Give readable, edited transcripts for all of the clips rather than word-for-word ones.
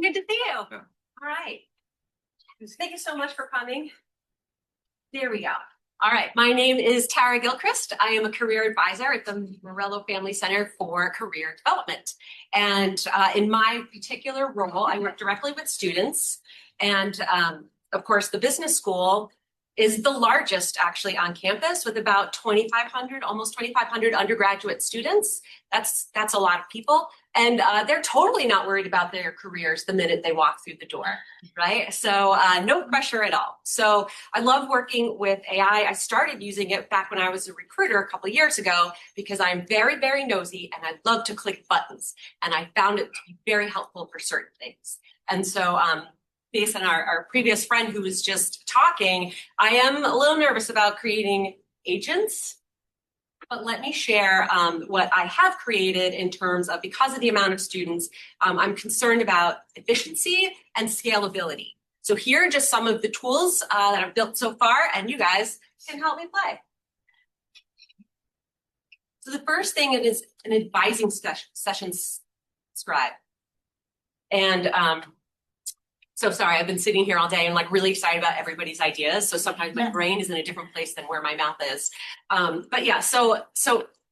Good to see you. Yeah. All right. Thank you so much for coming. There we go. All right. My name is Tara Gilchrist. I am a career advisor at the Morello Family Center for Career Development. And in my particular role, I work directly with students. And of course, the business school is the largest actually on campus with about 2,500, almost 2,500 undergraduate students. That's a lot of people. And they're totally not worried about their careers the minute they walk through the door, right? So no pressure at all. So I love working with AI. I started using it back when I was a recruiter a couple of years ago because I'm very, very nosy and I love to click buttons. And I found it to be very helpful for certain things. And so based on our previous friend who was just talking, I am a little nervous about creating agents. But let me share what I have created in terms of, because of the amount of students, I'm concerned about efficiency and scalability. So here are just some of the tools that I've built so far, and you guys can help me play. So the first thing is an advising session scribe. And so sorry, I've been sitting here all day and like really excited about everybody's ideas. So sometimes my brain is in a different place than where my mouth is. But yeah, so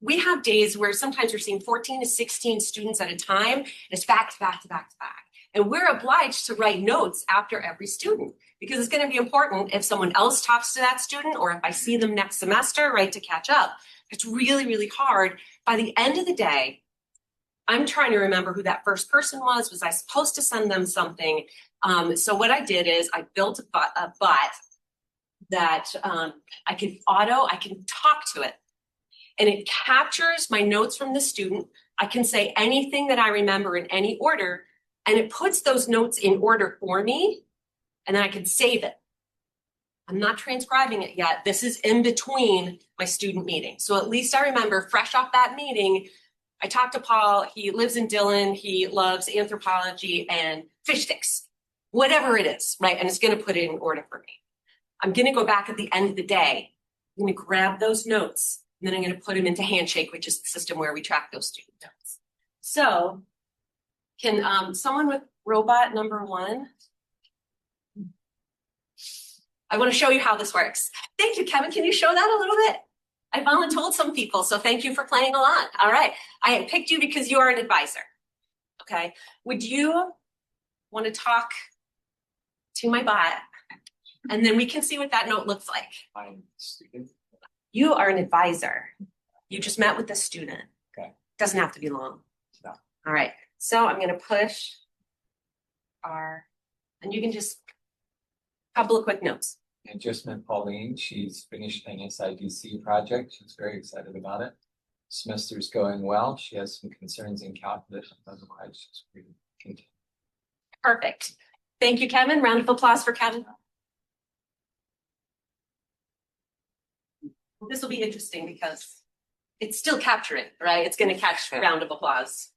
we have days where sometimes we're seeing 14 to 16 students at a time. And it's back to back to back to back. And we're obliged to write notes after every student because it's going to be important if someone else talks to that student or if I see them next semester, right, to catch up. It's really, really hard. By the end of the day, I'm trying to remember who that first person was. Was I supposed to send them something? So what I did is I built a bot that I can talk to it. And it captures my notes from the student. I can say anything that I remember in any order, and it puts those notes in order for me, and then I can save it. I'm not transcribing it yet. This is in between my student meeting. So at least I remember fresh off that meeting, I talked to Paul, he lives in Dillon, he loves anthropology and fish sticks, whatever it is, right? And it's gonna put it in order for me. I'm gonna go back at the end of the day, I'm gonna grab those notes, and then I'm gonna put them into Handshake, which is the system where we track those student notes. So can someone with robot number 1? I wanna show you how this works. Thank you, Kevin, can you show that a little bit? I've voluntold some people, so thank you for playing along. All right, I picked you because you are an advisor, okay? Would you want to talk to my bot? And then we can see what that note looks like. I'm student. You are an advisor. You just met with the student. Okay. Doesn't have to be long. No. All right, so I'm gonna push and you can just, couple of quick notes. I just met Pauline. She's finished an SIDC project. She's very excited about it. Semester's going well. She has some concerns in calculus. Otherwise, she's free to continue. Perfect. Thank you, Kevin. Round of applause for Kevin. This will be interesting because it's still capturing, right? It's going to catch round of applause.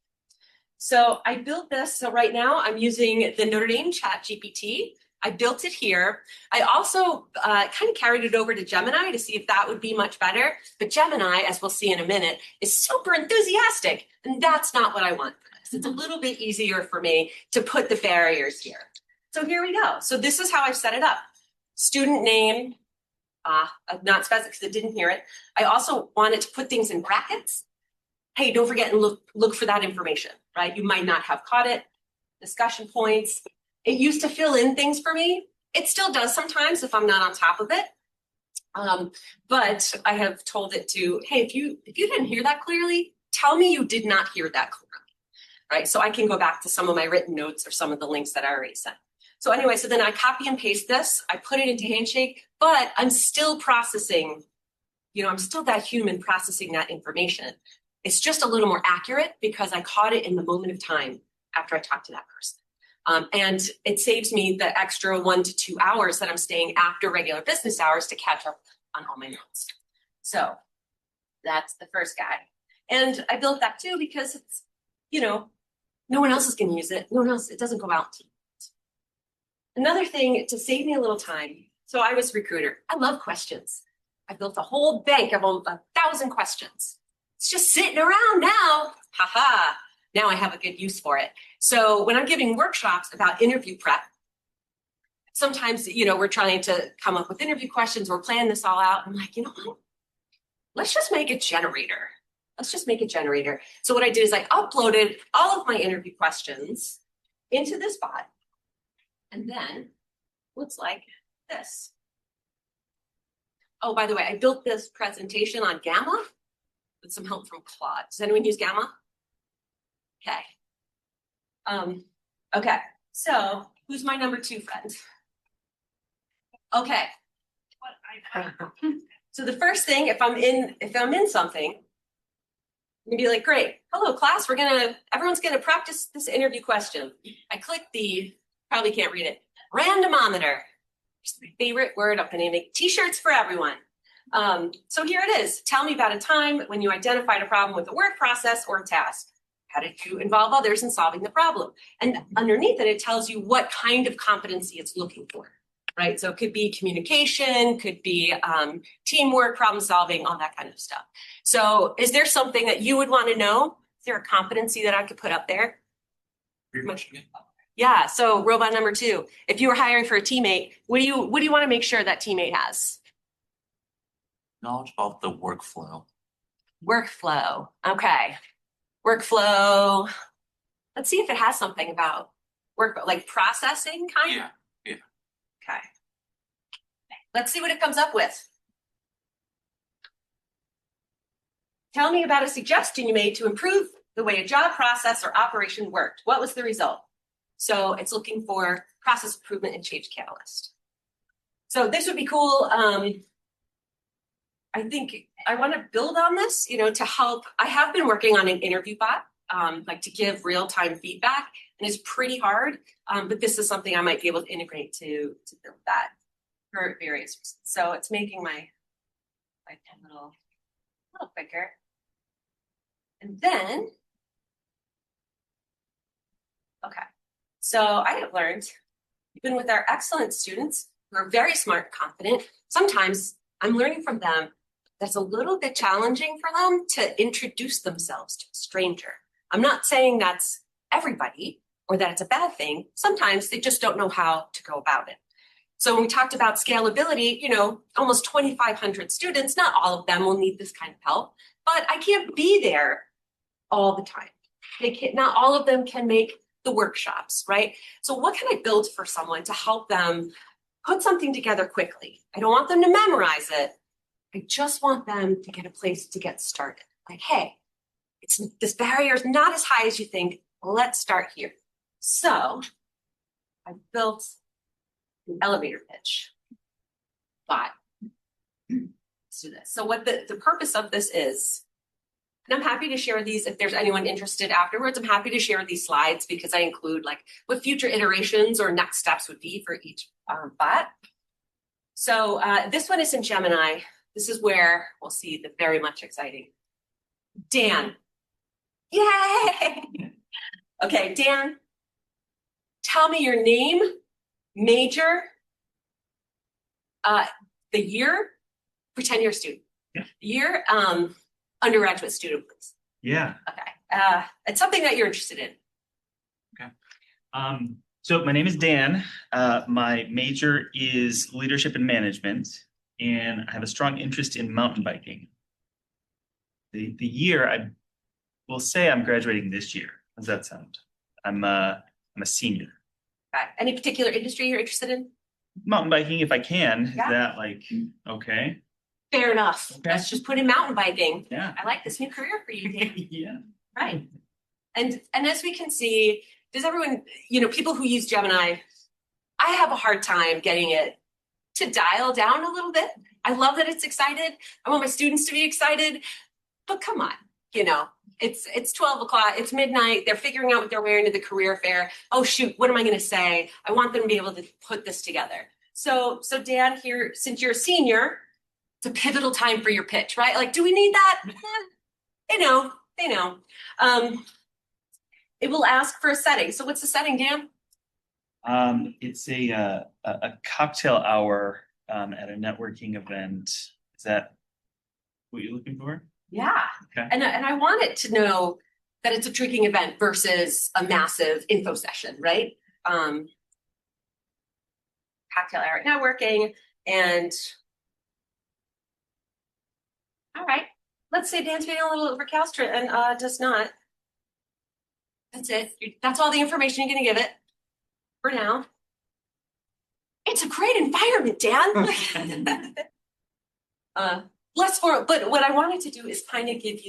So I built this. So right now I'm using the Notre Dame Chat GPT. I built it here. I also kind of carried it over to Gemini to see if that would be much better. But Gemini, as we'll see in a minute, is super enthusiastic. And that's not what I want for this. It's a little bit easier for me to put the barriers here. So here we go. So this is how I've set it up. Student name, not specific because it didn't hear it. I also wanted to put things in brackets. Hey, don't forget and look for that information, right? You might not have caught it. Discussion points. It used to fill in things for me. It still does sometimes if I'm not on top of it. But I have told it to, hey, if you didn't hear that clearly, tell me you did not hear that clearly, right? So I can go back to some of my written notes or some of the links that I already sent. So anyway, so then I copy and paste this. I put it into Handshake, but I'm still processing, I'm still that human processing that information. It's just a little more accurate because I caught it in the moment of time after I talked to that person. And it saves me the extra 1 to 2 hours that I'm staying after regular business hours to catch up on all my notes. So that's the first guy. And I built that too because it's, no one else is going to use it. No one else, it doesn't go out to. Another thing to save me a little time. So I was a recruiter. I love questions. I built a whole bank of 1,000 questions. It's just sitting around now. Haha. Now I have a good use for it. So when I'm giving workshops about interview prep, sometimes, we're trying to come up with interview questions or plan this all out. I'm like, you know what? Let's just make a generator. Let's just make a generator. So what I did is I uploaded all of my interview questions into this bot. And then looks like this. Oh, by the way, I built this presentation on Gamma with some help from Claude. Does anyone use Gamma? Okay. Okay. So who's my number 2 friend? Okay. So the first thing, if I'm in something, I'm gonna be like, great, hello class, everyone's gonna practice this interview question. I click probably can't read it, randomometer. It's my favorite word. I'm gonna make t-shirts for everyone. So here it is. Tell me about a time when you identified a problem with a work process or a task. How did you involve others in solving the problem? And underneath it, it tells you what kind of competency it's looking for, right? So it could be communication, could be teamwork, problem solving, all that kind of stuff. So is there something that you would want to know? Is there a competency that I could put up there? Yeah, so robot number 2, if you were hiring for a teammate, what do you want to make sure that teammate has? Knowledge of the workflow. Workflow, okay. Workflow, let's see if it has something about work, like processing kind of? Yeah. Okay. Let's see what it comes up with. Tell me about a suggestion you made to improve the way a job process or operation worked. What was the result? So it's looking for process improvement and change catalyst. So this would be cool. I think I want to build on this, to help. I have been working on an interview bot, like to give real-time feedback, and it's pretty hard. But this is something I might be able to integrate to build that for various reasons. So it's making my pen a little quicker. And then, okay. So I have learned, even with our excellent students who are very smart and confident, sometimes I'm learning from them that's a little bit challenging for them to introduce themselves to a stranger. I'm not saying that's everybody or that it's a bad thing. Sometimes they just don't know how to go about it. So when we talked about scalability, almost 2,500 students, not all of them will need this kind of help, but I can't be there all the time. Not all of them can make the workshops, right? So what can I build for someone to help them put something together quickly? I don't want them to memorize it. I just want them to get a place to get started. Like, hey, this barrier is not as high as you think. Let's start here. So I built an elevator pitch bot. Let's do this. So what the purpose of this is, and I'm happy to share these if there's anyone interested afterwards. I'm happy to share these slides because I include like what future iterations or next steps would be for each bot. So this one is in Gemini. This is where we'll see the very much exciting Dan. Yay! Okay, Dan, tell me your name, major, the year, pretend you're a student. Yeah. Year, undergraduate student, please. Yeah. Okay. It's something that you're interested in. Okay. So my name is Dan. My major is leadership and management, and I have a strong interest in mountain biking. The year, I will say I'm graduating this year. How does that sound? I'm a senior. Okay. Any particular industry you're interested in? Mountain biking, if I can. Yeah. Is that like, okay? Fair enough. Okay. Let's just put in mountain biking. Yeah. I like this new career for you, Dan. Yeah. Right. And as we can see, does everyone, people who use Gemini, I have a hard time getting it to dial down a little bit. I love that it's excited. I want my students to be excited, but come on, it's 12 o'clock, it's midnight. They're figuring out what they're wearing to the career fair. Oh shoot, what am I going to say? I want them to be able to put this together. So Dan, here, since you're a senior, it's a pivotal time for your pitch, right? Like, do we need that? They know. It will ask for a setting. So what's the setting, Dan? It's a cocktail hour at a networking event. Is that what you're looking for? Yeah. Okay. And I want it to know that it's a drinking event versus a massive info session, right? Cocktail hour networking, and all right, let's say Dan's being a little recalcitrant and does not. That's it. That's all the information you're gonna give it for now. It's a great environment, Dan. Less for, but what I wanted to do is kind of give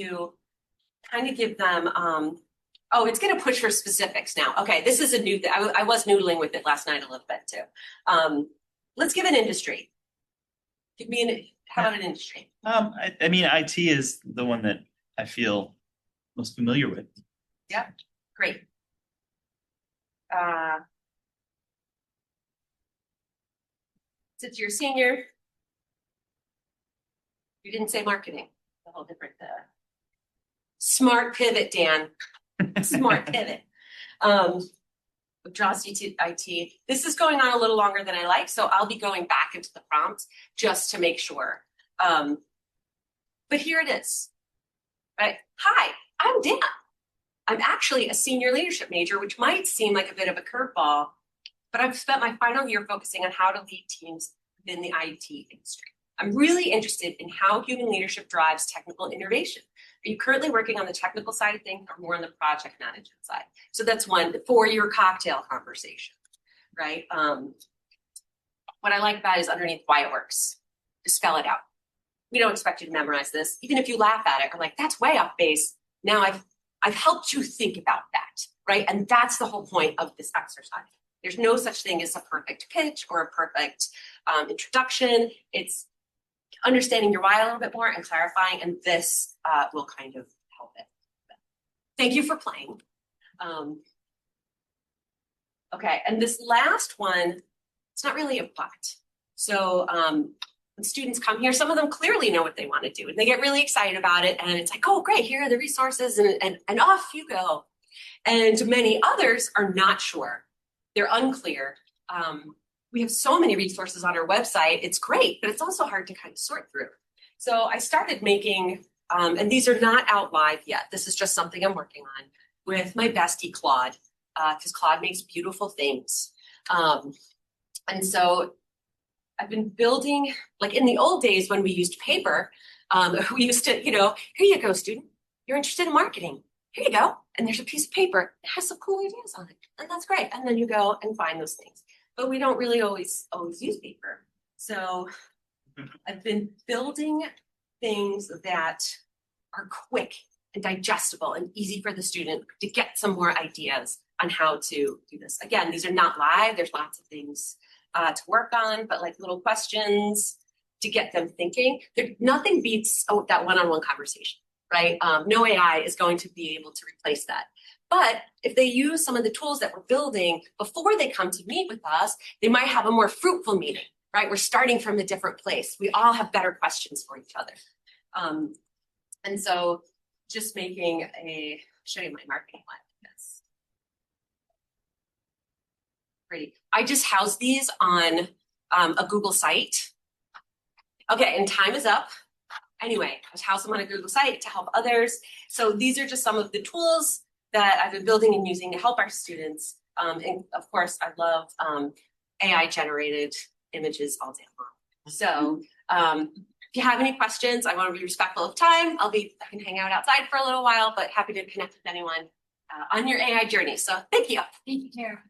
them, oh, it's gonna push for specifics now. Okay, this is a new thing. I was noodling with it last night a little bit too. Let's give an industry. How about an industry? I mean, IT is the one that I feel most familiar with. Yeah, great. Since you're a senior, you didn't say marketing. A whole different, smart pivot, Dan. Smart pivot. What draws you to IT? This is going on a little longer than I like, so I'll be going back into the prompt just to make sure. But here it is. Right? Hi, I'm Dan. I'm actually a senior leadership major, which might seem like a bit of a curveball, but I've spent my final year focusing on how to lead teams within the IT industry. I'm really interested in how human leadership drives technical innovation. Are you currently working on the technical side of things or more on the project management side? So that's one for your cocktail conversation, right? What I like about it is underneath why it works. Just spell it out. We don't expect you to memorize this. Even if you laugh at it or like, that's way off base. Now I've helped you think about that, right? And that's the whole point of this exercise. There's no such thing as a perfect pitch or a perfect introduction. It's understanding your why a little bit more and clarifying, and this will kind of help it. Thank you for playing. Okay, and this last one, it's not really a but. So when students come here, some of them clearly know what they want to do and they get really excited about it, and it's like, oh great, here are the resources, and off you go. And many others are not sure. They're unclear. We have so many resources on our website. It's great, but it's also hard to kind of sort through. So I started making, and these are not out live yet. This is just something I'm working on with my bestie, Claude, because Claude makes beautiful things. And so I've been building, like in the old days when we used paper, we used to, here you go, student. You're interested in marketing. Here you go. And there's a piece of paper. It has some cool ideas on it. And that's great. And then you go and find those things. But we don't really always use paper. So I've been building things that are quick and digestible and easy for the student to get some more ideas on how to do this. Again, these are not live. There's lots of things to work on, but like little questions to get them thinking. Nothing beats that one-on-one conversation, right? No AI is going to be able to replace that. But if they use some of the tools that we're building before they come to meet with us, they might have a more fruitful meeting, right? We're starting from a different place. We all have better questions for each other. And so just making show you my marketing one. Yes. Great. I just house these on a Google site. Okay, and time is up. Anyway, I house them on a Google site to help others. So these are just some of the tools that I've been building and using to help our students. And of course, I love AI generated images all day long. So if you have any questions, I want to be respectful of time. I can hang out outside for a little while, but happy to connect with anyone on your AI journey. So thank you. Thank you, Tara.